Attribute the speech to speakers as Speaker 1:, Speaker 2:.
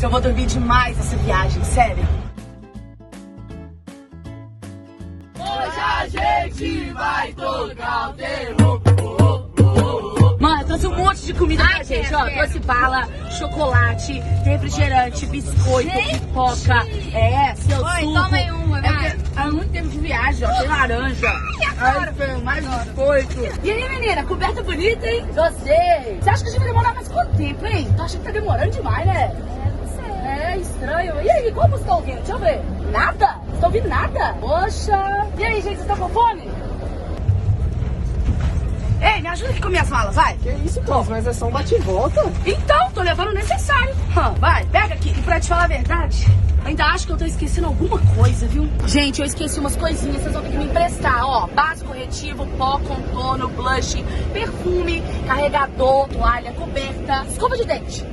Speaker 1: Nossa, eu vou dormir demais essa viagem, sério. Hoje a gente vai tocar o terror. Mano, eu trouxe um monte de comida pra gente, ó. Trouxe bala, chocolate, refrigerante, biscoito, pipoca, seu suco.
Speaker 2: Toma aí uma, vai.
Speaker 1: Há muito tempo de viagem, ó. Tem laranja. Ai, foi mais biscoito. E aí, menina, coberta bonita, hein? Gostei. Você acha que a gente vai demorar mais quanto tempo, hein? Tô achando que tá demorando demais, né?
Speaker 2: Não sei.
Speaker 1: É estranho. E aí, como vocês estão ouvindo? Deixa eu ver. Nada? Vocês estão ouvindo nada? Poxa. E aí, gente, vocês estão com fome? Ei, me ajuda aqui com minhas malas, vai.
Speaker 3: Que isso, Cris? Mas é só um bate e volta.
Speaker 1: Então, tô levando o necessário. Vai, pega aqui. E pra te falar a verdade, ainda acho que eu tô esquecendo alguma coisa, viu? Gente, eu esqueci umas coisinhas, vocês vão ter que me emprestar, ó. Base corretivo, pó, contorno, blush, perfume, carregador, toalha, coberta, escova de dente.